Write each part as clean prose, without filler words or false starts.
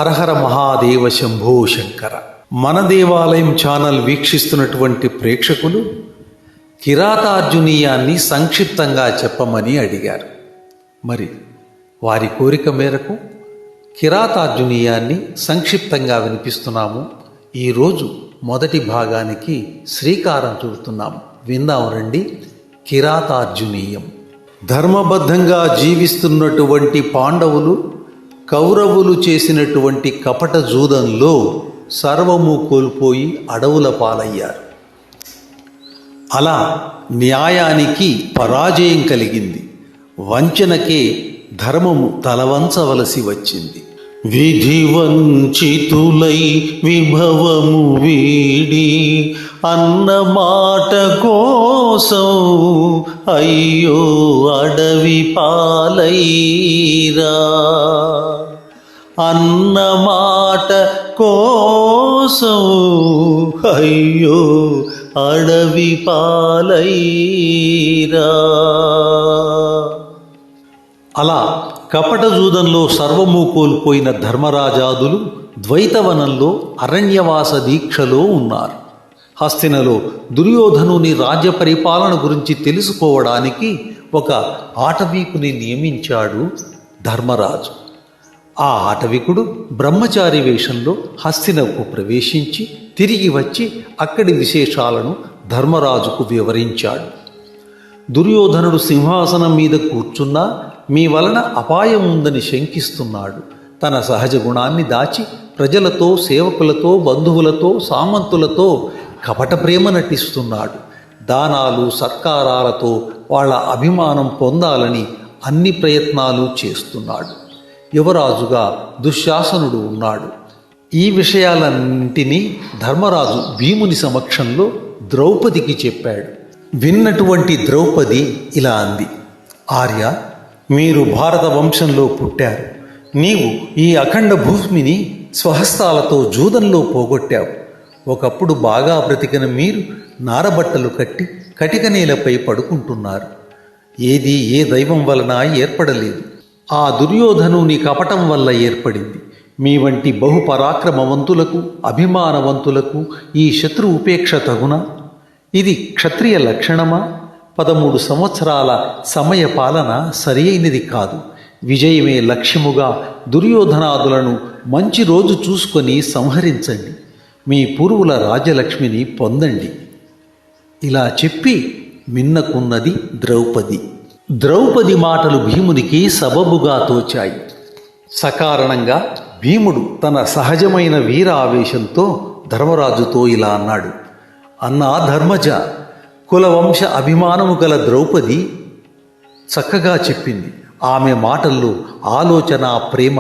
హరహర మహాదేవ శంభో శంకర. మన దేవాలయం ఛానల్ వీక్షిస్తున్నటువంటి ప్రేక్షకులు కిరాతార్జునీయాన్ని సంక్షిప్తంగా చెప్పమని అడిగారు. మరి వారి కోరిక మేరకు కిరాతార్జునీయాన్ని సంక్షిప్తంగా వినిపిస్తున్నాము. ఈరోజు మొదటి భాగానికి శ్రీకారం చుడుతున్నాము. విందాం రండి. కిరాతార్జునీయం. ధర్మబద్ధంగా జీవిస్తున్నటువంటి పాండవులు కౌరవులు చేసినటువంటి కపట జూదంలో సర్వము కోల్పోయి అడవుల పాలయ్యారు. అలా న్యాయానికి పరాజయం కలిగింది. వంచనకే ధర్మము తలవంచవలసి వచ్చింది. విధి వంచితులై విభవము వీడి అన్న మాట కోసం అయ్యో అడవి పాలైరా. అన్న మాట కోసం అయ్యో అడవి పాలైరా. అలా కపట జూదంలో సర్వము కోల్పోయిన ధర్మరాజాదులు ద్వైతవనంలో అరణ్యవాస దీక్షలో ఉన్నారు. హస్తినలో దుర్యోధనుని రాజ్య పరిపాలన గురించి తెలుసుకోవడానికి ఒక ఆటవీకుని నియమించాడు ధర్మరాజు. ఆ ఆటవికుడు బ్రహ్మచారి వేషంలో హస్తినకు ప్రవేశించి తిరిగి వచ్చి అక్కడి విశేషాలను ధర్మరాజుకు వివరించాడు. దుర్యోధనుడు సింహాసనం మీద కూర్చున్నా మీ వలన అపాయం ఉందని శంకిస్తున్నాడు. తన సహజ గుణాన్ని దాచి ప్రజలతో, సేవకులతో, బంధువులతో, సామంతులతో కపట ప్రేమ నటిస్తున్నాడు. దానాలు సత్కారాలతో వాళ్ళ అభిమానం పొందాలని అన్ని ప్రయత్నాలు చేస్తున్నాడు. యువరాజుగా దుశ్శాసనుడు ఉన్నాడు. ఈ విషయాలన్నింటినీ ధర్మరాజు భీముని సమక్షంలో ద్రౌపదికి చెప్పాడు. విన్నటువంటి ద్రౌపది ఇలా అంది: ఆర్య, మీరు భారత వంశంలో పుట్టారు. నీవు ఈ అఖండ భూమిని స్వహస్తాలతో జూదంలో పోగొట్టావు. ఒకప్పుడు బాగా బ్రతికిన మీరు నారబట్టలు కట్టి కటిక నేలపై పడుకుంటున్నారు. ఏది ఏ దైవం వలన ఏర్పడలేదు. ఆ దుర్యోధనుని కపటం వల్ల ఏర్పడింది. మీ వంటి బహుపరాక్రమవంతులకు, అభిమానవంతులకు ఈ శత్రు ఉపేక్ష తగునా? ఇది క్షత్రియ లక్షణమా? 13 సంవత్సరాల సమయ పాలన సరి అయినది కాదు. విజయమే లక్ష్యముగా దుర్యోధనాదులను మంచి రోజు చూసుకొని సంహరించండి. మీ పూర్వుల రాజ్యలక్ష్మిని పొందండి. ఇలా చెప్పి మిన్నకున్నది ద్రౌపది. ద్రౌపది మాటలు భీమునికి సబబుగా తోచాయి. సకారణంగా భీముడు తన సహజమైన వీర ఆవేశంతో ధర్మరాజుతో ఇలా అన్నాడు: అన్నా ధర్మజ, కులవంశ అభిమానము గల ద్రౌపది చక్కగా చెప్పింది. ఆమె మాటల్లో ఆలోచన, ప్రేమ,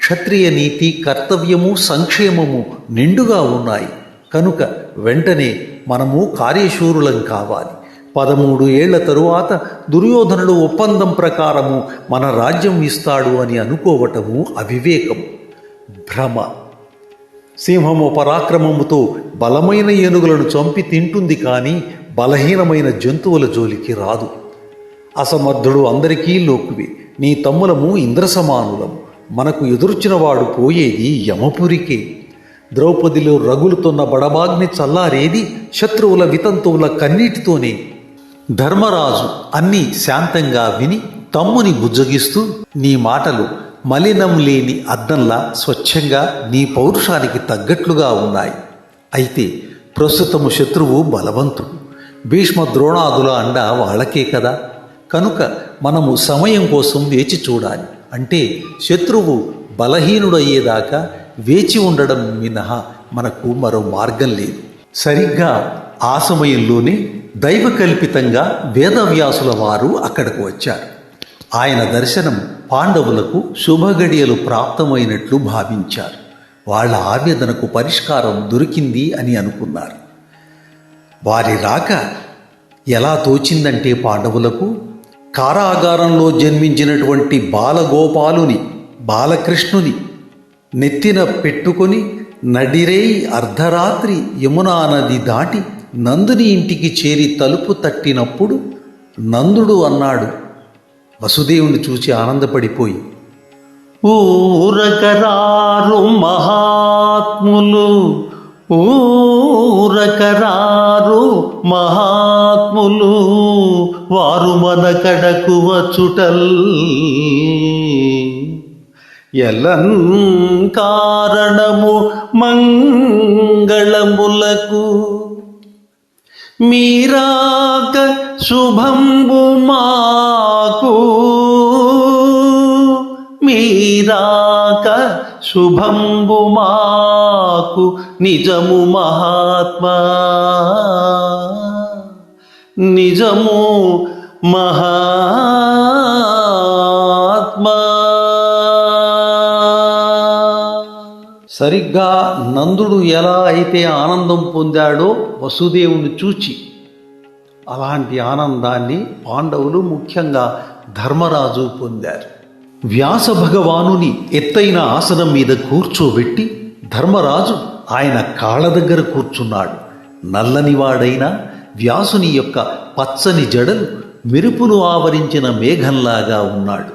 క్షత్రియ నీతి, కర్తవ్యము, సంక్షేమము నిండుగా ఉన్నాయి. కనుక వెంటనే మనము కార్యశూరులం కావాలి. 13 ఏళ్ల తరువాత దుర్యోధనుడు ఒప్పందం ప్రకారము మన రాజ్యం ఇస్తాడు అని అనుకోవటము అవివేకం, భ్రమ. సింహము పరాక్రమముతో బలమైన ఏనుగులను చంపి తింటుంది, కానీ బలహీనమైన జంతువుల జోలికి రాదు. అసమర్థుడు అందరికీ లోకువే. నీ తమ్ములము ఇంద్రసమానులము. మనకు ఎదురుచినవాడు పోయేది యమపురికే. ద్రౌపదిలో రగులుతున్న బడబాగ్ని చల్లారేది శత్రువుల వితంతువుల కన్నీటితోనే. ధర్మరాజు అన్నీ శాంతంగా విని తమ్ముని బుజ్జగిస్తూ, నీ మాటలు మలినం లేని అద్దంలా స్వచ్ఛంగా నీ పౌరుషానికి తగ్గట్లుగా ఉన్నాయి. అయితే ప్రస్తుతము శత్రువు బలవంతుడు. భీష్మ ద్రోణాదుల అండ వాళ్ళకే కదా. కనుక మనము సమయం కోసం వేచి చూడాలి. అంటే శత్రువు బలహీనుడయ్యేదాకా వేచి ఉండడం మినహా మనకు మరో మార్గం లేదు. సరిగ్గా ఆ సమయంలోనే దైవకల్పితంగా వేదవ్యాసుల వారు అక్కడకు వచ్చారు. ఆయన దర్శనం పాండవులకు శుభగడియలు ప్రాప్తమైనట్లు భావించారు. వాళ్ళ ఆవేదనకు పరిష్కారం దొరికింది అని అనుకున్నారు. వారి రాక ఎలా తోచిందంటే పాండవులకు కారాగారంలో జన్మించినటువంటి బాలగోపాలుని, బాలకృష్ణుని నెత్తిన పెట్టుకొని నడిరేయి అర్ధరాత్రి యమునా నది దాటి నందుని ఇంటికి చేరి తలుపు తట్టినప్పుడు నందుడు అన్నాడు వసుదేవుని చూచి ఆనందపడిపోయి, ఊరకరారు మహాత్ములు, ఊరకరారు మహాత్ములు, వారు మన కడకు వచ్చుటల్. ఎలన్ కారణము మంగళములకు, మీరాక శుభంబు మాకు, మీరాక శుభంబు మాకు, నిజము మహాత్మా, నిజము మహాత్మా. సరిగ్గా నందుడు ఎలా అయితే ఆనందం పొందాడో వసుదేవుని చూచి, అలాంటి ఆనందాన్ని పాండవులు, ముఖ్యంగా ధర్మరాజు పొందారు. వ్యాస భగవానుని ఎత్తైన ఆసనం మీద కూర్చోబెట్టి ధర్మరాజు ఆయన కాళ్ళ దగ్గర కూర్చున్నాడు. నల్లనివాడైన వ్యాసుని యొక్క పచ్చని జడలు మెరుపులు ఆవరించిన మేఘంలాగా ఉన్నాడు.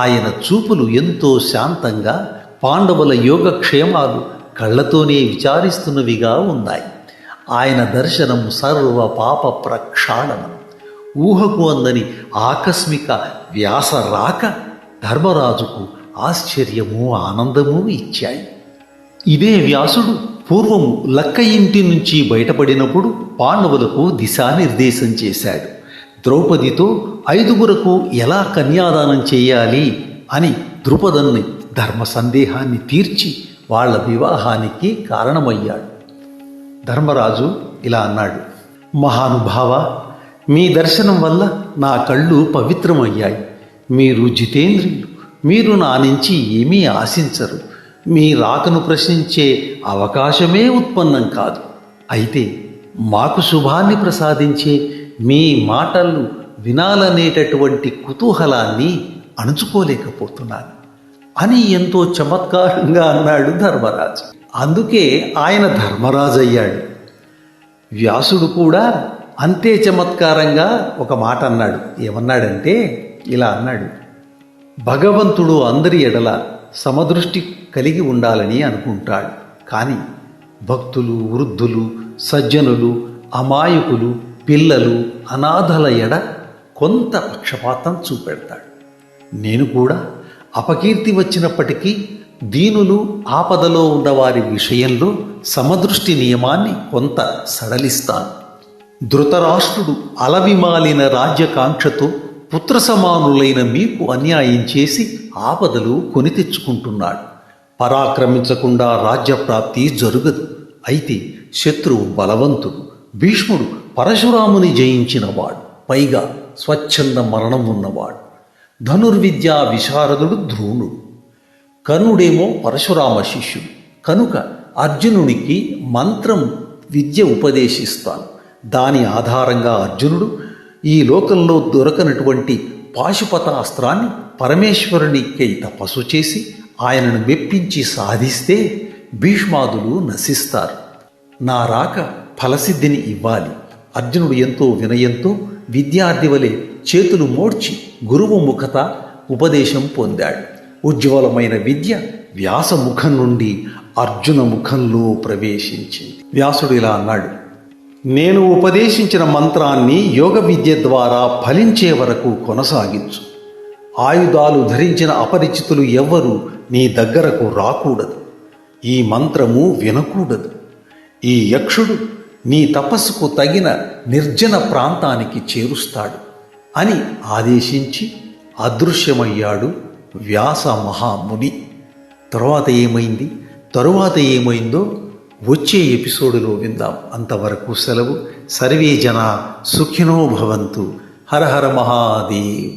ఆయన చూపులు ఎంతో శాంతంగా పాండవుల యోగక్షేమాలు కళ్ళతోనే విచారిస్తున్నవిగా ఉన్నాయి. ఆయన దర్శనం సర్వ పాప ప్రక్షాళనం. ఊహకు అందని ఆకస్మిక వ్యాస రాక ధర్మరాజుకు ఆశ్చర్యము ఆనందము ఇచ్చాయి. ఇదే వ్యాసుడు పూర్వము లక్క ఇంటి నుంచి బయటపడినప్పుడు పాండవులకు దిశానిర్దేశం చేశాడు. ద్రౌపదితో 5 ఎలా కన్యాదానం చేయాలి అని ద్రుపదుని ధర్మ సందేహాన్ని తీర్చి వాళ్ళ వివాహానికి కారణమయ్యాడు. ధర్మరాజు ఇలా అన్నాడు: మహానుభావ, మీ దర్శనం వల్ల నా కళ్ళు పవిత్రమయ్యాయి. మీరు జితేంద్రియులు, మీరు నా నుంచి ఏమీ ఆశించరు. మీ రాకను ప్రశ్నించే అవకాశమే ఉత్పన్నం కాదు. అయితే మాకు శుభాన్ని ప్రసాదించే మీ మాటలు వినాలనేటటువంటి కుతూహలాన్ని అణుచుకోలేకపోతున్నాను అని ఎంతో చమత్కారంగా అన్నాడు ధర్మరాజు. అందుకే ఆయన ధర్మరాజు అయ్యాడు. వ్యాసుడు కూడా అంతే చమత్కారంగా ఒక మాట అన్నాడు. ఏమన్నాడంటే ఇలా అన్నాడు: భగవంతుడు అందరి ఎడల సమదృష్టి కలిగి ఉండాలని అనుకుంటాడు. కానీ భక్తులు, వృద్ధులు, సజ్జనులు, అమాయకులు, పిల్లలు, అనాథల ఎడ కొంత పక్షపాతం చూపెడతాడు. నేను కూడా అపకీర్తి వచ్చినప్పటికీ దీనులు, ఆపదలో ఉన్నవారి విషయంలో సమదృష్టి నియమాన్ని కొంత సడలిస్తాను. ధృతరాష్ట్రుడు అలవిమాలిన రాజ్యకాంక్షతో పుత్ర సమానులైన మీకు అన్యాయం చేసి ఆపదలు కొని తెచ్చుకుంటున్నాడు. పరాక్రమించకుండా రాజ్యప్రాప్తి జరుగదు. అయితే శత్రువు బలవంతుడు. భీష్ముడు పరశురాముని జయించినవాడు, పైగా స్వచ్ఛంద మరణం ఉన్నవాడు. ధనుర్విద్యా విశారదుడు ద్రోణుడు. కర్ణుడేమో పరశురామ శిష్యుడు. కనుక అర్జునునికి మంత్రం విద్య ఉపదేశిస్తాను. దాని ఆధారంగా అర్జునుడు ఈ లోకంలో దొరకనటువంటి పాశుపతాస్త్రాన్ని పరమేశ్వరునికై తపస్సు చేసి ఆయనను మెప్పించి సాధిస్తే భీష్మాదులు నశిస్తారు. నా రాక ఫలసిద్ధిని ఇవ్వాలి. అర్జునుడు ఎంతో వినయంతో విద్యార్థి వలె చేతులు మోడ్చి గురువు ముఖత ఉపదేశం పొందాడు. ఉజ్వలమైన విద్య వ్యాస ముఖం నుండి అర్జున ముఖంలో ప్రవేశించింది. వ్యాసుడు ఇలా అన్నాడు: నేను ఉపదేశించిన మంత్రాన్ని యోగ విద్య ద్వారా ఫలించే వరకు కొనసాగించు. ఆయుధాలు ధరించిన అపరిచితులు ఎవ్వరూ నీ దగ్గరకు రాకూడదు. ఈ మంత్రము వినకూడదు. ఈ యక్షుడు నీ తపస్సుకు తగిన నిర్జన ప్రాంతానికి చేరుస్తాడు అని ఆదేశించి అదృశ్యమయ్యాడు వ్యాస మహాముని. తరువాత ఏమైందో వచ్చే ఎపిసోడులో విందాం. అంతవరకు సెలవు. సర్వే జనా సుఖినో భవంతు. హర హర మహాదేవ్.